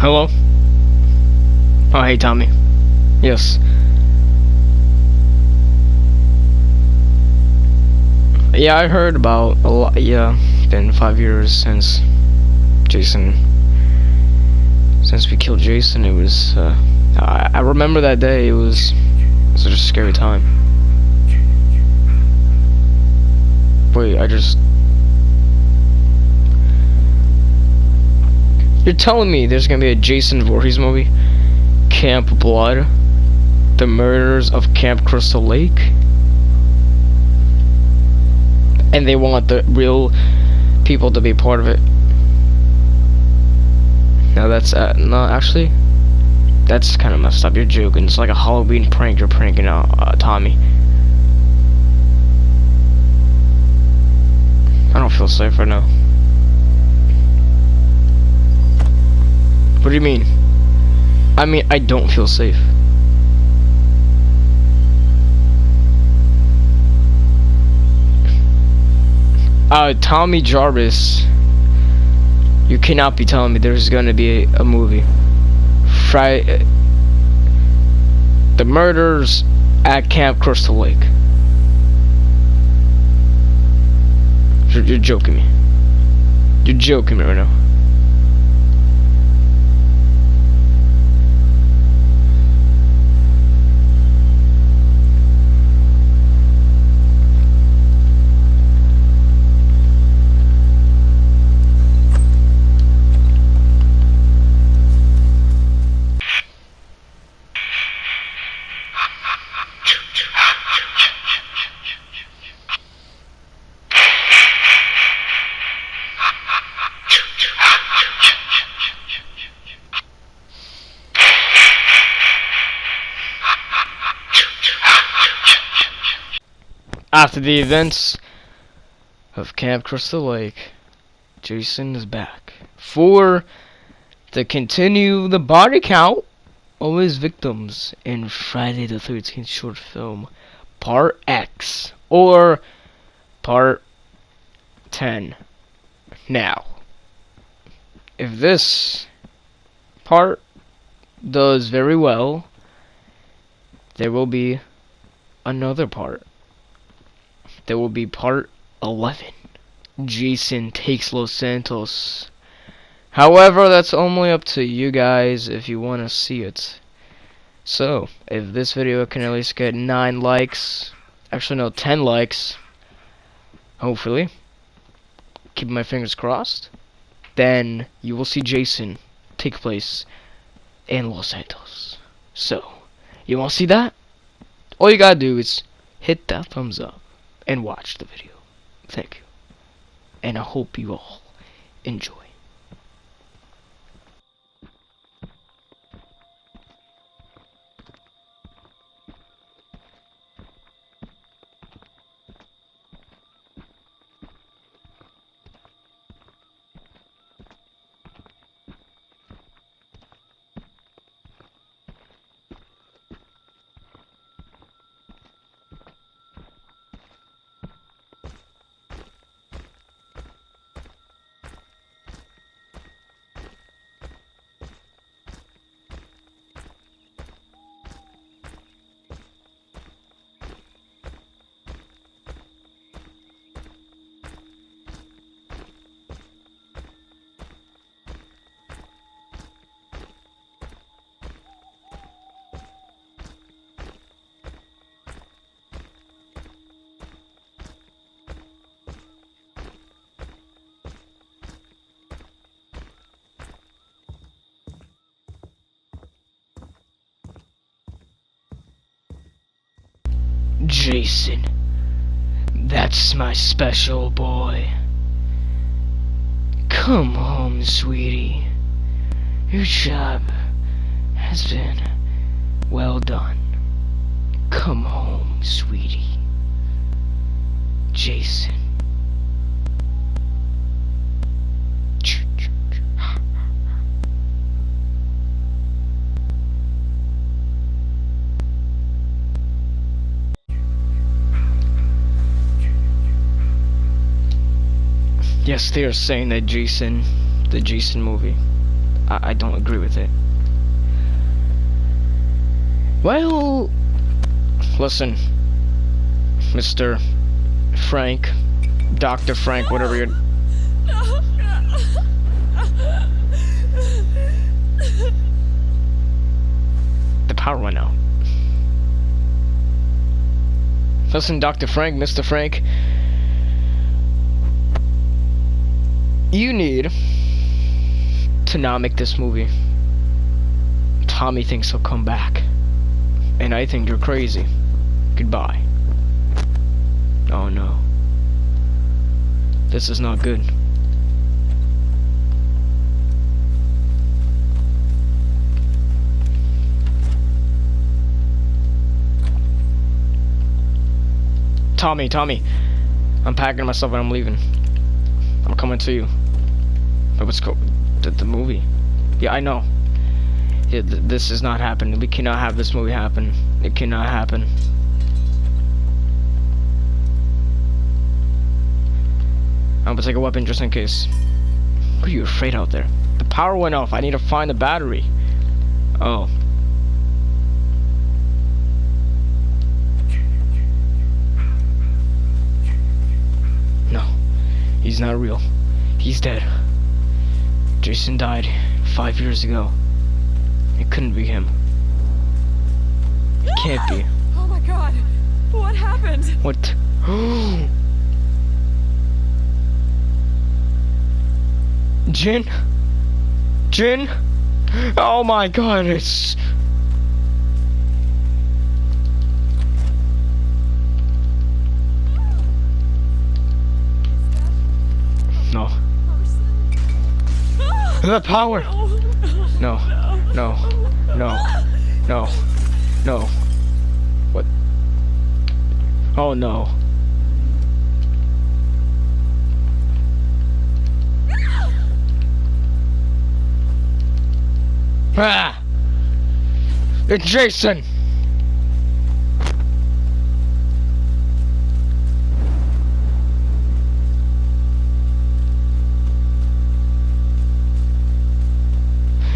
Hello? Oh, hey, Tommy. Yes. Yeah, I heard about a lot. Yeah, it's been 5 years since we killed Jason. It was, I remember that day. It was such a scary time. Wait, You're telling me there's gonna be a Jason Voorhees movie? Camp Blood? The Murders of Camp Crystal Lake? And they want the real people to be part of it. No, that's, no, actually, that's kind of messed up. You're joking. It's like a Halloween prank you're pranking out, Tommy. I don't feel safe right now. What do you mean? I mean, I don't feel safe. Tommy Jarvis, you cannot be telling me there's gonna be a movie. The Murders at Camp Crystal Lake. You're joking me. You're joking me right now. After the events of Camp Crystal Lake, Jason is back to continue the body count of his victims in Friday the 13th short film, Part X, or Part 10. Now, if this part does very well, there will be another part. There will be Part 11. Jason Takes Los Santos. However, that's only up to you guys if you want to see it. So, if this video can at least get 9 likes, actually no, 10 likes, hopefully, keeping my fingers crossed, then you will see Jason take place in Los Santos. So, you want to see that? All you gotta do is hit that thumbs up and watch the video. Thank you. And I hope you all enjoy. Jason, that's my special boy. Come home, sweetie. Your job has been well done. Come home, sweetie. Jason. Yes, they are saying that the Jason movie I don't agree with it. Well, listen, Mr. Frank, Dr. Frank, whatever you're... The power went out. Listen, Dr. Frank, Mr. Frank, you need to not make this movie. Tommy thinks he'll come back, and I think you're crazy. Goodbye. Oh no. This is not good. Tommy, I'm packing myself and I'm leaving. I'm coming to you. But what's the movie? Yeah, I know. This is not happening. We cannot have this movie happen. It cannot happen. I'm gonna take a weapon just in case. What are you afraid out there? The power went off. I need to find the battery. Oh. No. He's not real. He's dead. Jason died 5 years ago. It couldn't be him. It can't be. Oh my god. What happened? What? Jin? Jin? Oh my god, it's... No. The power! No. No. No. No. No. What? Oh no. Ah! It's Jason!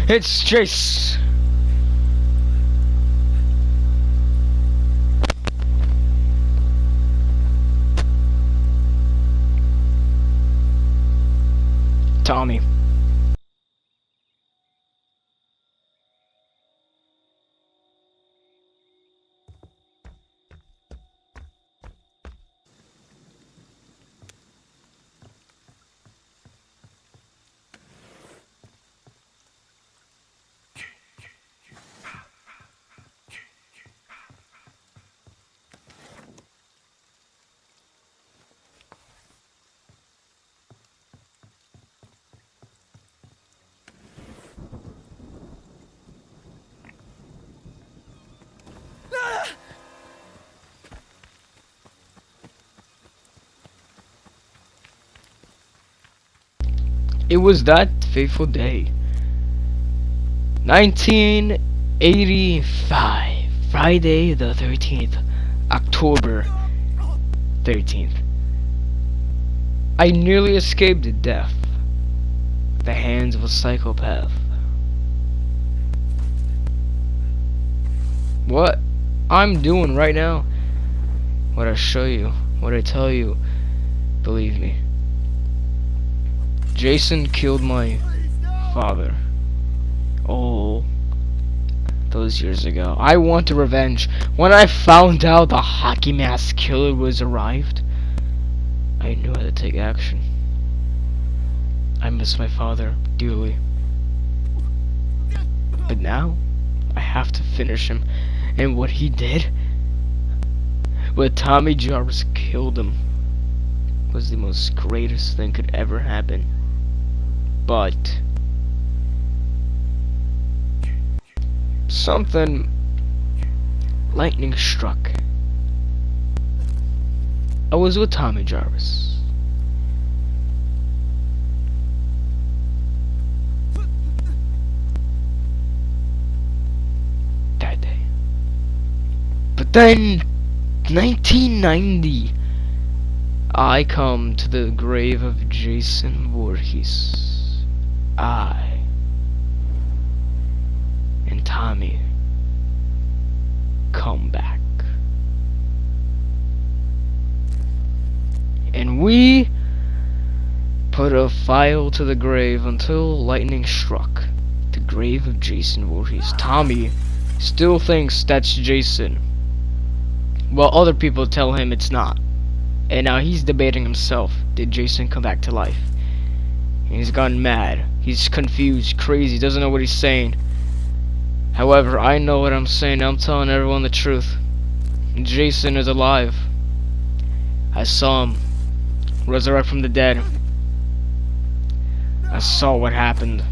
It's Jace! Tommy. It was that fateful day. 1985. Friday the 13th. October 13th. I nearly escaped death at the hands of a psychopath. What I'm doing right now, what I show you, what I tell you, believe me. Jason killed my father. Oh, those years ago. I wanted revenge. When I found out the hockey mask killer was arrived, I knew how to take action. I miss my father dearly. But now, I have to finish him. And what he did, what Tommy Jarvis killed him, was the most greatest thing could ever happen. But something lightning struck. I was with Tommy Jarvis. That day. But then 1990 I come to the grave of Jason Voorhees. I put a file to the grave until lightning struck. The grave of Jason Voorhees. Tommy still thinks that's Jason, while other people tell him it's not. And now he's debating himself. Did Jason come back to life? And he's gone mad. He's confused, crazy, doesn't know what he's saying. However, I know what I'm saying. I'm telling everyone the truth. Jason is alive. I saw him resurrect from the dead. I saw what happened.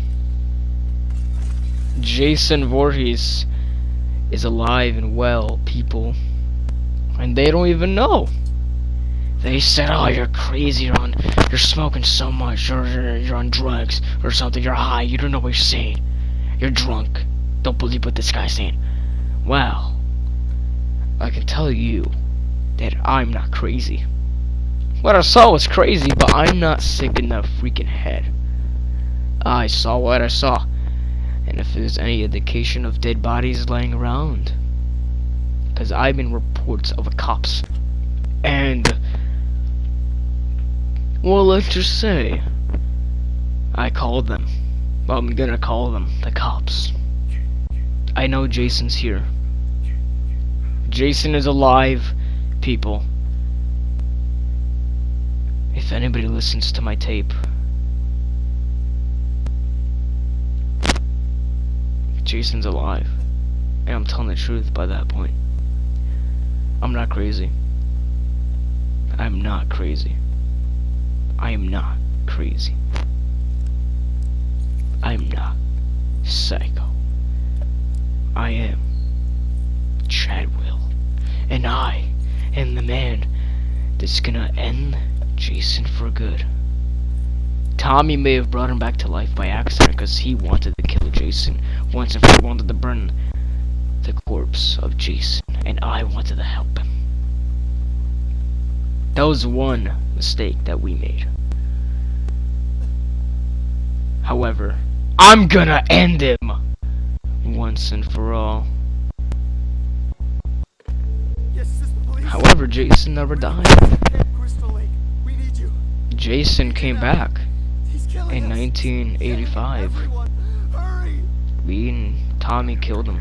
Jason Voorhees is alive and well, people. And they don't even know. They said, "Oh, you're crazy, you're smoking so much, you're on drugs or something, you're high, you don't know what you're saying. You're drunk. Don't believe what this guy's saying." Well, I can tell you that I'm not crazy. What I saw was crazy, but I'm not sick in the freaking head. I saw what I saw. And if there's any indication of dead bodies laying around, because I've been reports of the cops, and well, let's just say I called them. Well, I'm gonna call them the cops. I know Jason's here. Jason is alive, people. If anybody listens to my tape, Jason's alive. And I'm telling the truth by that point. I'm not crazy. I'm not crazy. I am not crazy. I'm not psycho. I am Chadwell. And I am the man that's gonna end Jason for good. Tommy may have brought him back to life by accident because he wanted to kill Jason once and he wanted to burn the corpse of Jason, and I wanted to help him. That was one mistake that we made. However, I'm gonna end him once and for all. However, Jason never died. Jason came back in 1985. Me and Tommy killed him.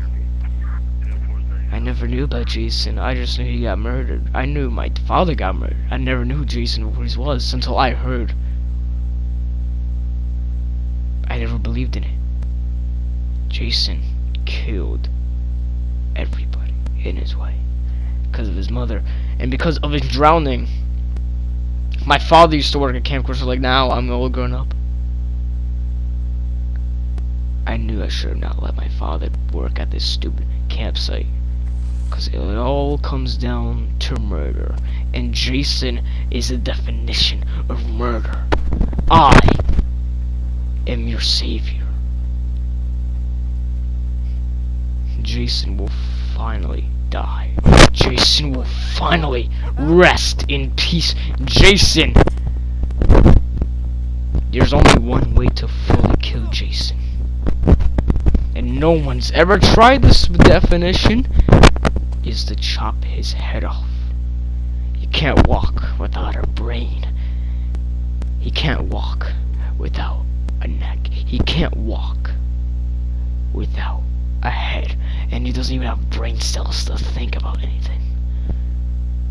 I never knew about Jason. I just knew he got murdered. I knew my father got murdered. I never knew who Jason Voorhees was until I heard. I never believed in it. Jason killed everybody in his way because of his mother and because of his drowning. My father used to work at Camp Crystal Lake. Now I'm all grown up. I knew I should have not let my father work at this stupid campsite, because it all comes down to murder, and Jason is the definition of murder. I am your savior. Jason will finally die. Jason will finally rest in peace. Jason! There's only one way to fully kill Jason, and no one's ever tried this definition, is to chop his head off. You can't walk without a brain. He can't walk without a neck. He can't walk without a head. And he doesn't even have brain cells to think about anything.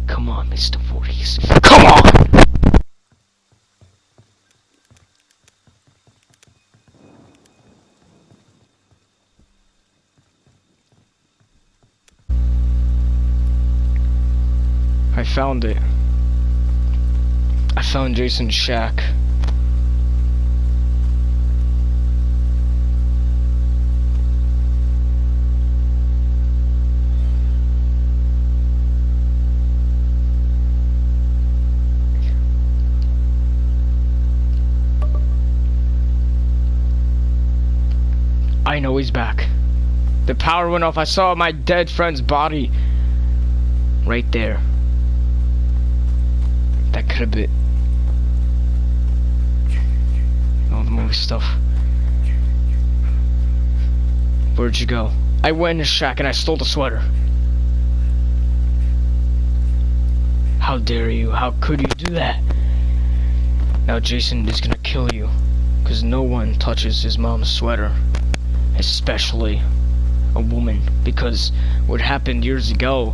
Come on, Mr. Voorhees. Come on! I found it. I found Jason's shack. I know he's back. The power went off. I saw my dead friend's body right there. That could have been all the movie stuff. Where'd you go? I went in his shack and I stole the sweater. How dare you? How could you do that? Now Jason is gonna kill kill you. Because no one touches his mom's sweater. Especially a woman. Because what happened years ago,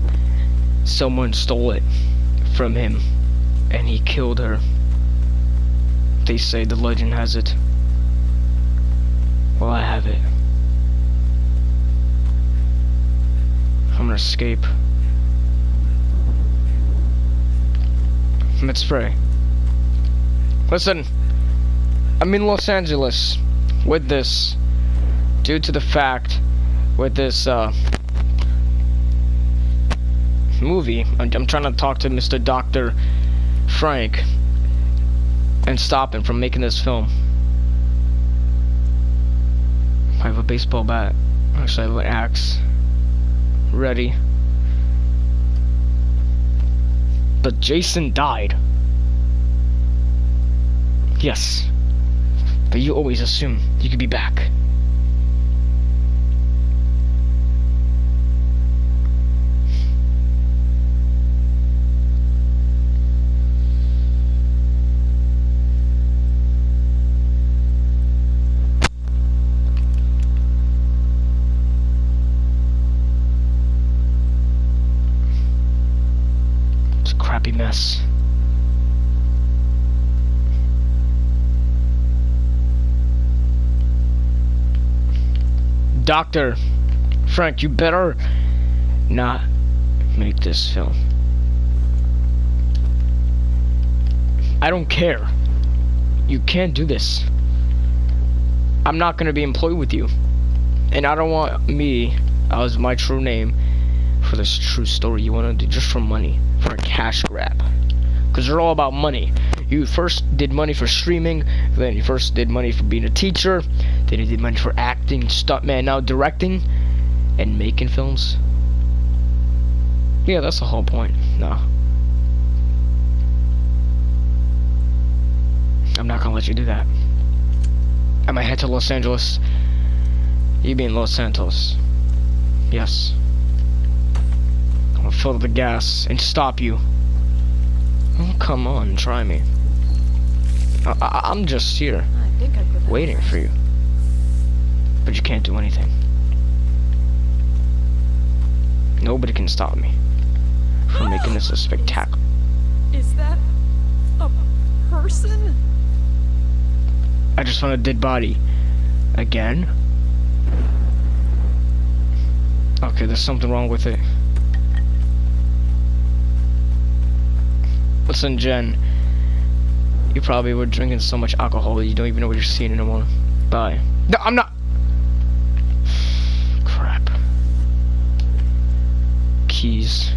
someone stole it from him. And he killed her. They say the legend has it. Well, I have it. I'm gonna escape. Let's pray. Listen, I'm in Los Angeles with this, due to the fact, with this movie. I'm trying to talk to Mr. Dr. Frank and stop him from making this film. I have a baseball bat. Actually, I have an axe ready. But Jason died. Yes. But you always assume you could be back. It's a crappy mess. Dr. Frank, you better not make this film. I don't care. You can't do this. I'm not gonna be employed with you. And I don't want me, as my true name, for this true story you wanna do just for money. For a cash grab. Because they're all about money. You first did money for streaming, then you first did money for being a teacher, then you did money for acting, stuntman, now directing, and making films. Yeah, that's the whole point. No. I'm not gonna let you do that. I might head to Los Angeles. You mean Los Santos. Yes. I'm gonna fill up the gas and stop you. Oh, come on, try me. I'm just here, I think I put that waiting first. for you. But you can't do anything. Nobody can stop me from making this a spectacle. Is that a person? I just found a dead body. Again? Okay, there's something wrong with it. Listen, Jen. You probably were drinking so much alcohol that you don't even know what you're seeing anymore. Bye. No, I'm not. Crap. Keys.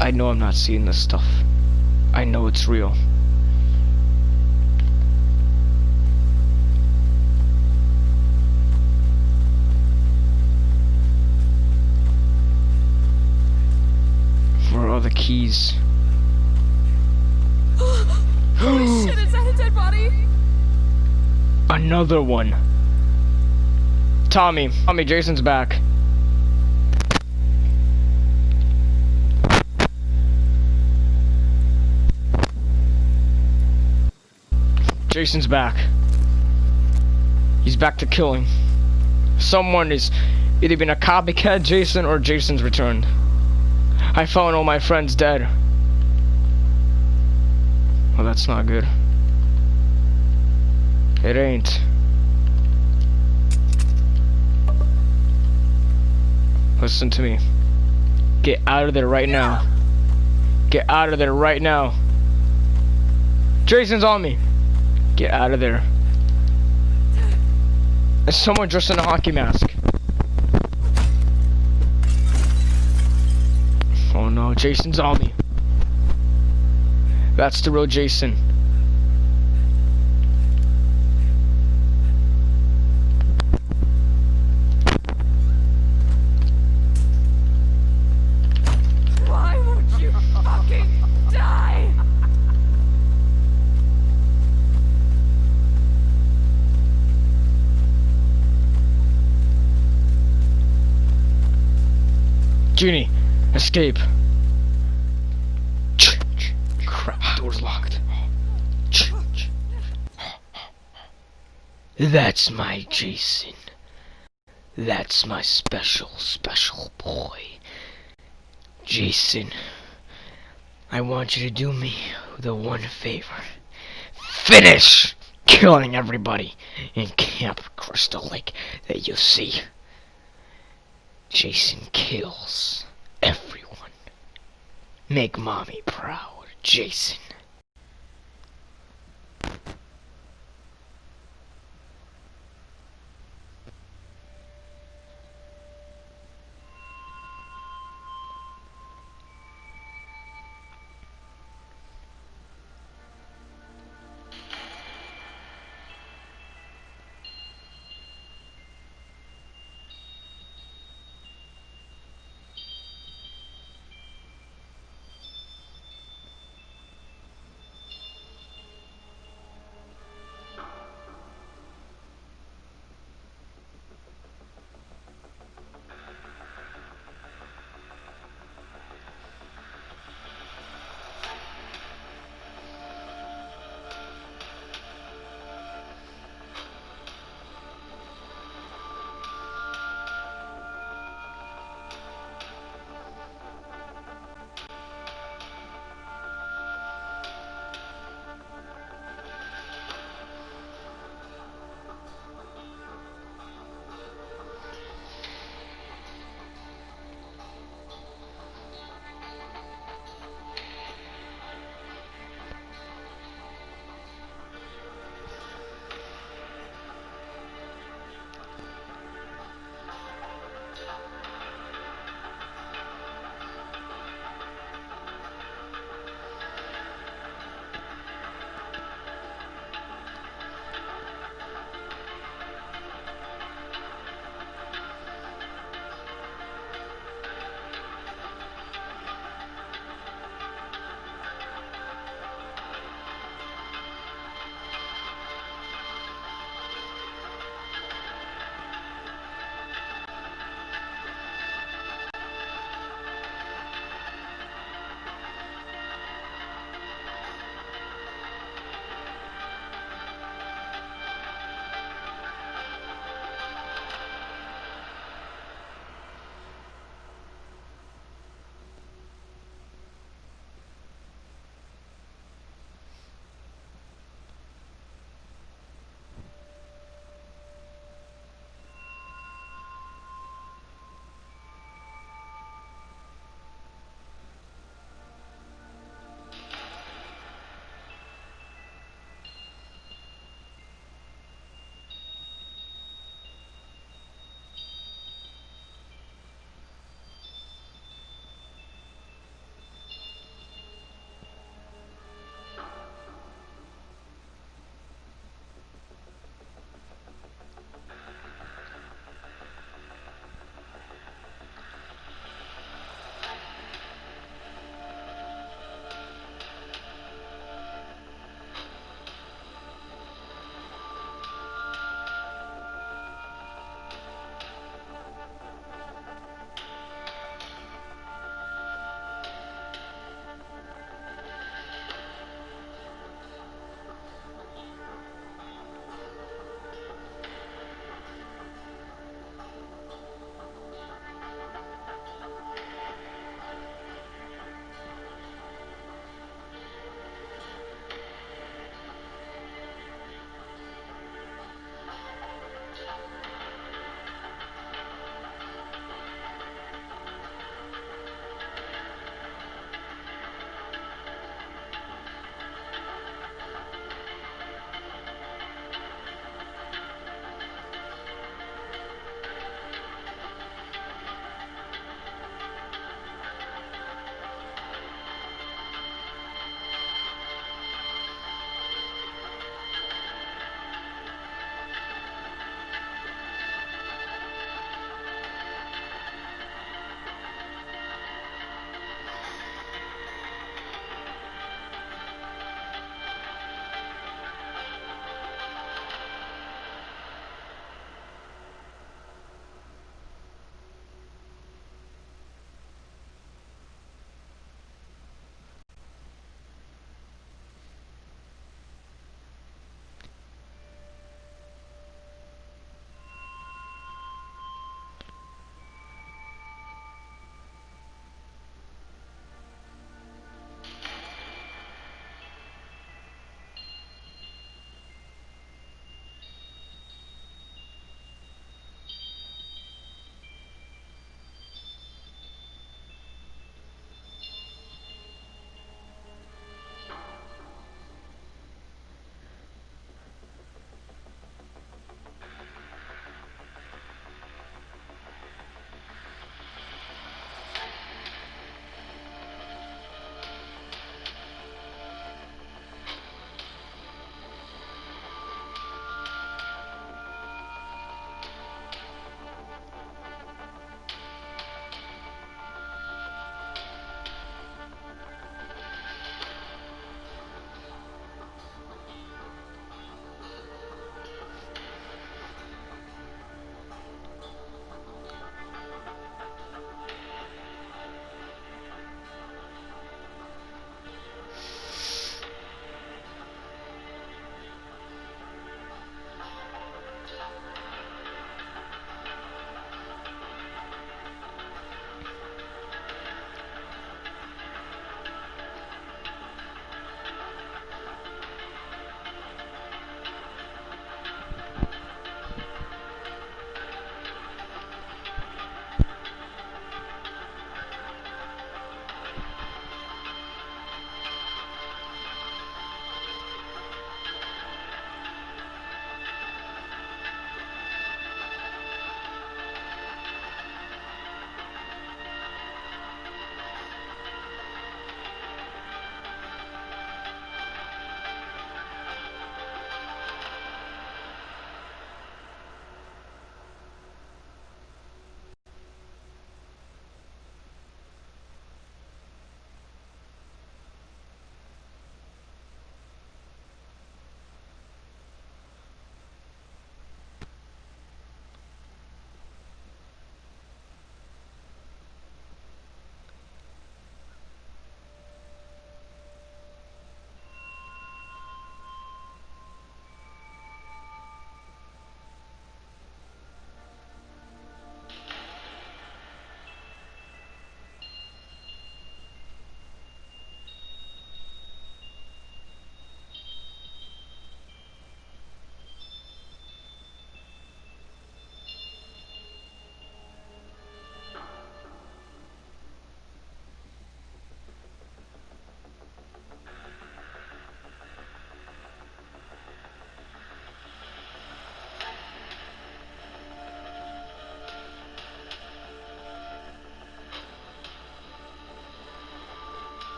I know I'm not seeing this stuff. I know it's real. Where are the keys? Holy shit, is that a dead body? Another one. Tommy, Jason's back. Jason's back. He's back to killing. Someone is either been a copycat Jason or Jason's returned. I found all my friends dead. Well, that's not good. It ain't. Listen to me. Get out of there right now. Get out of there right now. Jason's on me. Get out of there. There's someone dressed in a hockey mask. Oh no, Jason's on me. That's the real Jason. Why won't you fucking die? Junie, escape. That's my Jason. That's my special, special boy. Jason, I want you to do me the one favor. Finish killing everybody in Camp Crystal Lake that you see. Jason kills everyone. Make mommy proud, Jason.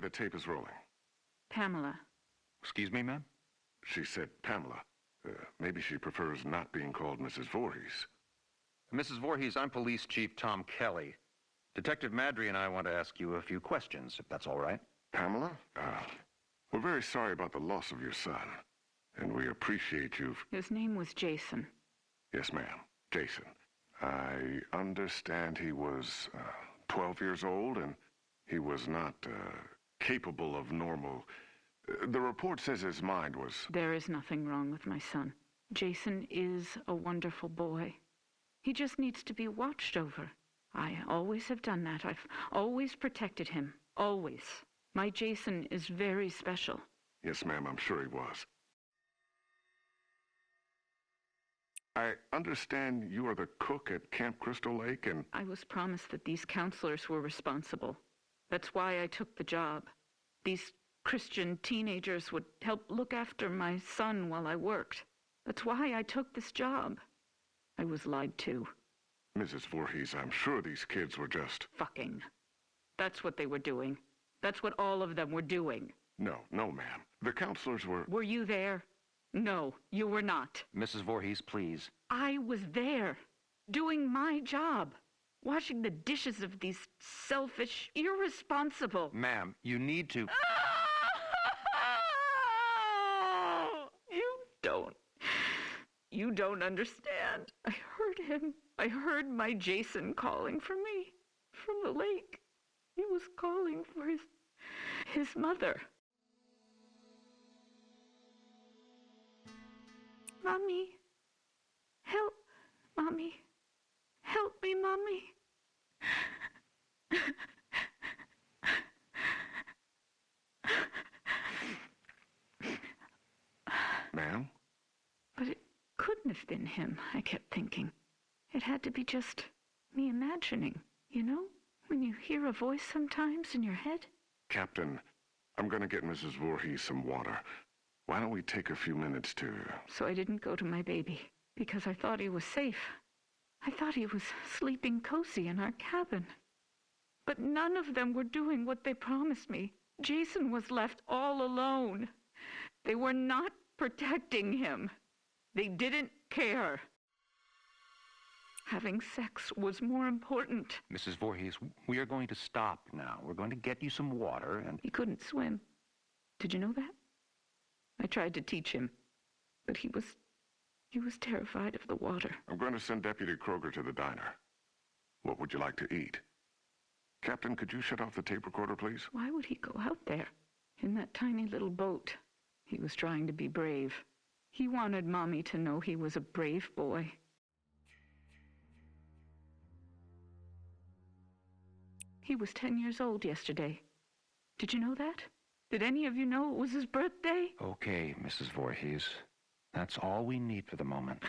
The tape is rolling. Pamela. Excuse me, ma'am? She said Pamela. Maybe she prefers not being called Mrs. Voorhees. Mrs. Voorhees, I'm Police Chief Tom Kelly. Detective Madry and I want to ask you a few questions, if that's all right. Pamela? We're very sorry about the loss of your son. And we appreciate you. His name was Jason. Yes, ma'am. Jason. I understand he was 12 years old and he was not capable of normal. The report says his mind was... There is nothing wrong with my son. Jason is a wonderful boy. He just needs to be watched over. I always have done that. I've always protected him. Always. My Jason is very special. Yes, ma'am, I'm sure he was. I understand you are the cook at Camp Crystal Lake and... I was promised that these counselors were responsible. That's why I took the job. These Christian teenagers would help look after my son while I worked. That's why I took this job. I was lied to. Mrs. Voorhees, I'm sure these kids were just... Fucking. That's what they were doing. That's what all of them were doing. No, ma'am. The counselors were... Were you there? No, you were not. Mrs. Voorhees, please. I was there, doing my job, washing the dishes of these selfish, irresponsible... Ma'am, you need to... You don't understand. I heard him. I heard my Jason calling for me from the lake. He was calling for his mother. Mommy. Help. Mommy. Help me, Mommy. Ma'am? But it couldn't have been him, I kept thinking. It had to be just me imagining, you know? When you hear a voice sometimes in your head. Captain, I'm going to get Mrs. Voorhees some water. Why don't we take a few minutes to... So I didn't go to my baby, because I thought he was safe. I thought he was sleeping cozy in our cabin. But none of them were doing what they promised me. Jason was left all alone. They were not protecting him. They didn't care. Having sex was more important. Mrs. Voorhees, we are going to stop now. We're going to get you some water and... He couldn't swim. Did you know that? I tried to teach him, but he was terrified of the water. I'm going to send Deputy Kroger to the diner. What would you like to eat? Captain, could you shut off the tape recorder, please? Why would he go out there in that tiny little boat? He was trying to be brave. He wanted Mommy to know he was a brave boy. He was 10 years old yesterday. Did you know that? Did any of you know it was his birthday? Okay, Mrs. Voorhees. That's all we need for the moment.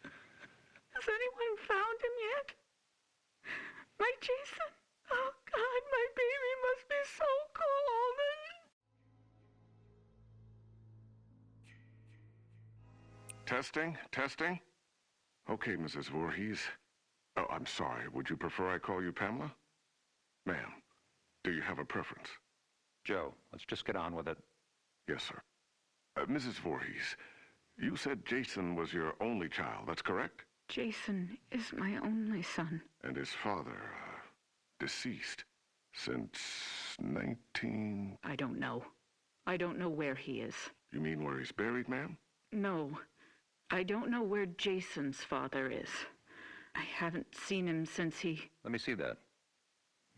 Has anyone found him yet? My Jason? Oh, God, my baby must be so cold. Testing? Okay, Mrs. Voorhees. Oh, I'm sorry. Would you prefer I call you Pamela? Ma'am, do you have a preference? Joe, let's just get on with it. Yes, sir. Mrs. Voorhees, you said Jason was your only child, that's correct? Jason is my only son. And his father, deceased since 19... I don't know. I don't know where he is. You mean where he's buried, ma'am? No. I don't know where Jason's father is. I haven't seen him since he... Let me see that.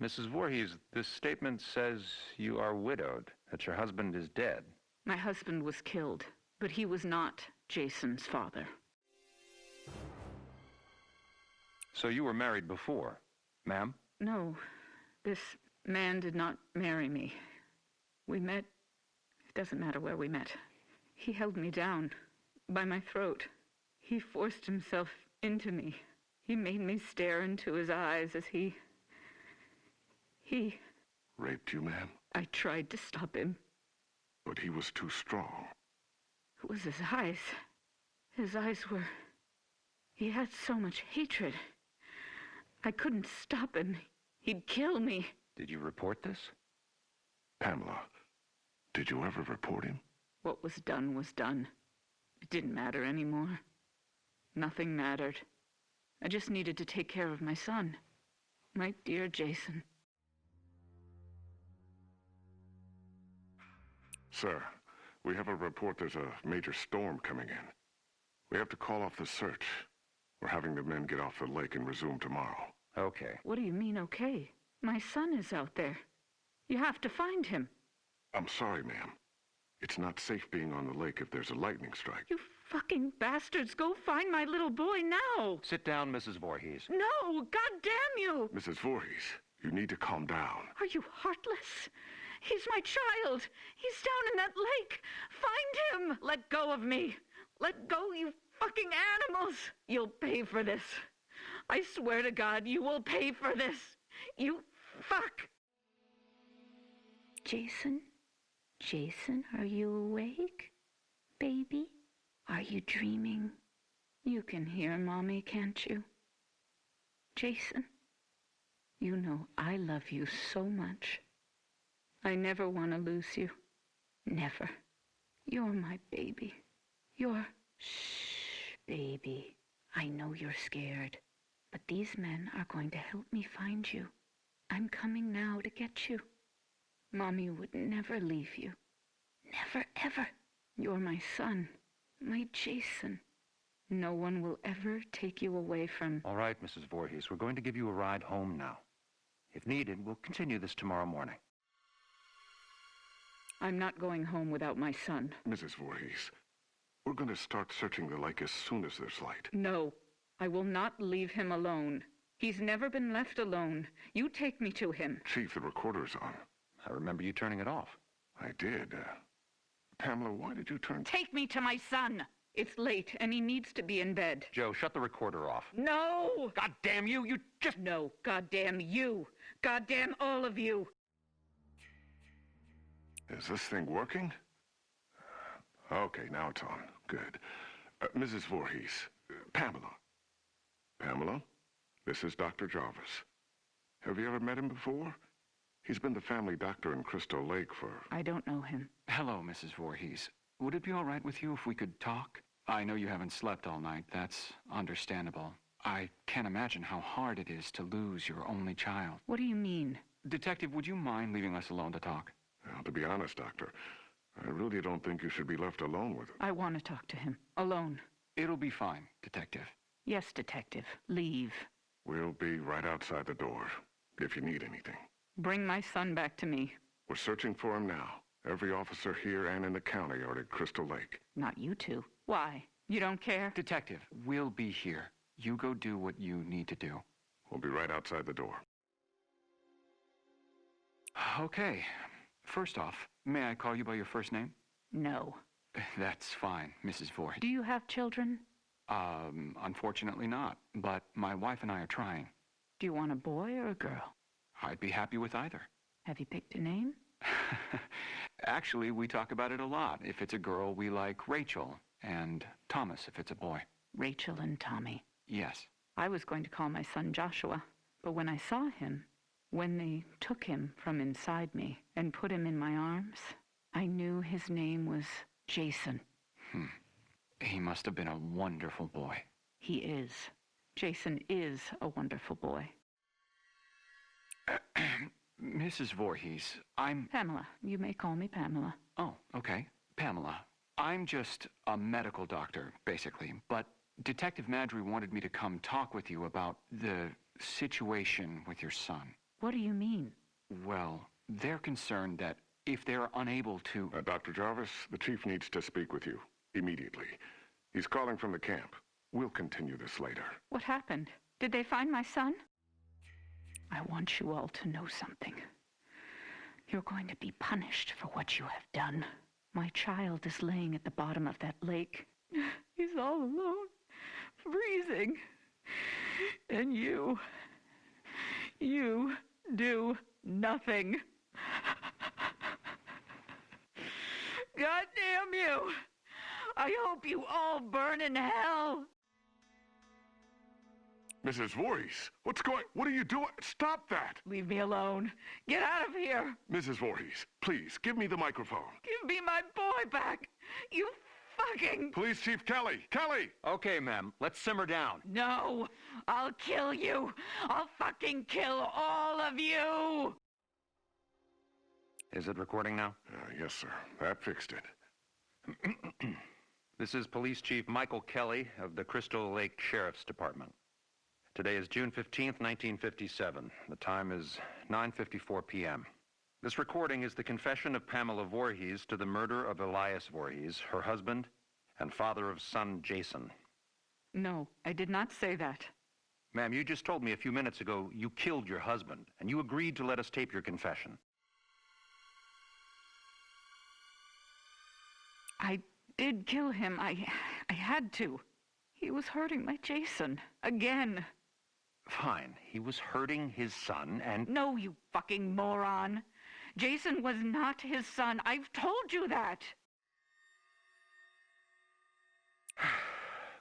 Mrs. Voorhees, this statement says you are widowed, that your husband is dead. My husband was killed, but he was not Jason's father. So you were married before, ma'am? No, this man did not marry me. We met... It doesn't matter where we met. He held me down, by my throat. He forced himself into me. He made me stare into his eyes as he... Raped you, ma'am? I tried to stop him. But he was too strong. It was his eyes. His eyes were... He had so much hatred. I couldn't stop him. He'd kill me. Did you report this? Pamela, did you ever report him? What was done was done. It didn't matter anymore. Nothing mattered. I just needed to take care of my son. My dear Jason. Sir, we have a report there's a major storm coming in. We have to call off the search. We're having the men get off the lake and resume tomorrow. Okay. What do you mean, okay? My son is out there. You have to find him. I'm sorry, ma'am. It's not safe being on the lake if there's a lightning strike. You fucking bastards, go find my little boy now! Sit down, Mrs. Voorhees. No, goddamn you! Mrs. Voorhees, you need to calm down. Are you heartless? He's my child. He's down in that lake. Find him! Let go of me. Let go, you fucking animals! You'll pay for this. I swear to God, you will pay for this. You fuck! Jason? Jason, are you awake? Baby? Are you dreaming? You can hear Mommy, can't you? Jason, you know I love you so much. I never want to lose you. Never. You're my baby. You're... Shh, baby. I know you're scared, but these men are going to help me find you. I'm coming now to get you. Mommy would never leave you. Never, ever. You're my son, my Jason. No one will ever take you away from... All right, Mrs. Voorhees, we're going to give you a ride home now. If needed, we'll continue this tomorrow morning. I'm not going home without my son. Mrs. Voorhees, we're going to start searching the lake as soon as there's light. No, I will not leave him alone. He's never been left alone. You take me to him. Chief, the recorder's on. I remember you turning it off. I did. Pamela, why did you turn... Take me to my son! It's late, and he needs to be in bed. Joe, shut the recorder off. No! God damn you! You just... No, goddamn you! Goddamn all of you! Is this thing working? Okay, now it's on. Good. Mrs. Voorhees, Pamela. Pamela, this is Dr. Jarvis. Have you ever met him before? He's been the family doctor in Crystal Lake for... I don't know him. Hello, Mrs. Voorhees. Would it be all right with you if we could talk? I know you haven't slept all night. That's understandable. I can't imagine how hard it is to lose your only child. What do you mean? Detective, would you mind leaving us alone to talk? Well, to be honest, Doctor, I really don't think you should be left alone with him. I want to talk to him. Alone. It'll be fine, Detective. Yes, Detective. Leave. We'll be right outside the door, if you need anything. Bring my son back to me. We're searching for him now. Every officer here and in the county are at Crystal Lake. Not you two. Why? You don't care? Detective, we'll be here. You go do what you need to do. We'll be right outside the door. Okay. First off, may I call you by your first name? No. That's fine, Mrs. Voorhees. Do you have children? Unfortunately not, but my wife and I are trying. Do you want a boy or a girl? I'd be happy with either. Have you picked a name? Actually, we talk about it a lot. If it's a girl, we like Rachel, and Thomas if it's a boy. Rachel and Tommy. Yes. I was going to call my son Joshua, but when I saw him, when they took him from inside me and put him in my arms, I knew his name was Jason. He must have been a wonderful boy. He is. Jason is a wonderful boy. Mrs. Voorhees, I'm... Pamela. You may call me Pamela. Oh, okay. Pamela. I'm just a medical doctor, basically, but Detective Madry wanted me to come talk with you about the situation with your son. What do you mean? Well, they're concerned that if they're unable to... Dr. Jarvis, the chief needs to speak with you immediately. He's calling from the camp. We'll continue this later. What happened? Did they find my son? I want you all to know something. You're going to be punished for what you have done. My child is laying at the bottom of that lake. He's all alone, freezing. And you do nothing. God damn you! I hope you all burn in hell! Mrs. Voorhees, what are you doing? Stop that! Leave me alone. Get out of here. Mrs. Voorhees, please, give me the microphone. Give me my boy back. You fucking... Police Chief Kelly! Kelly! Okay, ma'am, let's simmer down. No, I'll kill you. I'll fucking kill all of you. Is it recording now? Yes, sir. That fixed it. This is Police Chief Michael Kelly of the Crystal Lake Sheriff's Department. Today is June 15th, 1957. The time is 9:54 p.m. This recording is the confession of Pamela Voorhees to the murder of Elias Voorhees, her husband, and father of son Jason. No, I did not say that. Ma'am, you just told me a few minutes ago you killed your husband, and you agreed to let us tape your confession. I did kill him. I had to. He was hurting my Jason. Again. Fine. He was hurting his son, and... No, you fucking moron. Jason was not his son. I've told you that.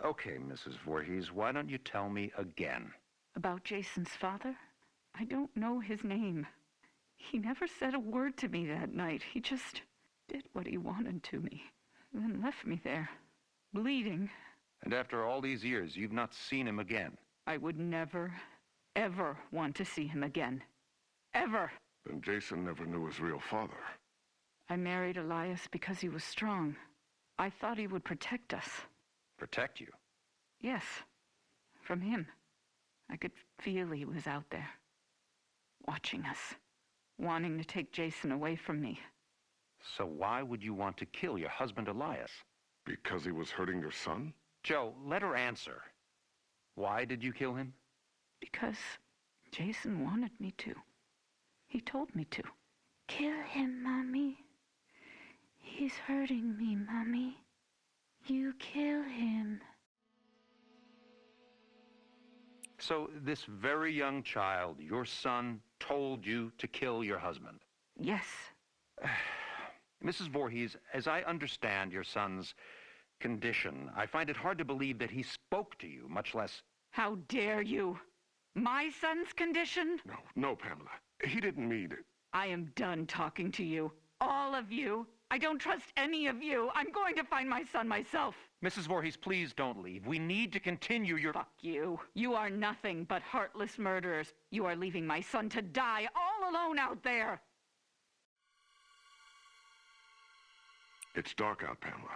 Okay, Mrs. Voorhees, why don't you tell me again? About Jason's father? I don't know his name. He never said a word to me that night. He just did what he wanted to me, then left me there, bleeding. And after all these years, you've not seen him again? I would never, ever want to see him again. Ever. Then Jason never knew his real father. I married Elias because he was strong. I thought he would protect us. Protect you? Yes, from him. I could feel he was out there, watching us, wanting to take Jason away from me. So why would you want to kill your husband Elias? Because he was hurting your son? Joe, let her answer. Why did you kill him? Because Jason wanted me to. He told me to. Kill him, Mommy. He's hurting me, Mommy. You kill him. So this very young child, your son, told you to kill your husband? Yes. Mrs. Voorhees, as I understand your son's condition, I find it hard to believe that he spoke to you, much less... How dare you? My son's condition? No, Pamela. He didn't mean it. I am done talking to you. All of you. I don't trust any of you. I'm going to find my son myself. Mrs. Voorhees, please don't leave. We need to continue your... Fuck you. You are nothing but heartless murderers. You are leaving my son to die all alone out there. It's dark out, Pamela.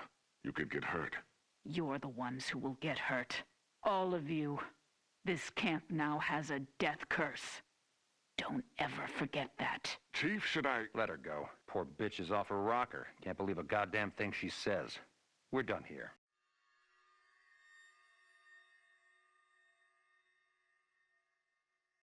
You could get hurt. You're the ones who will get hurt. All of you. This camp now has a death curse. Don't ever forget that. Chief, should I... Let her go. Poor bitch is off her rocker. Can't believe a goddamn thing she says. We're done here.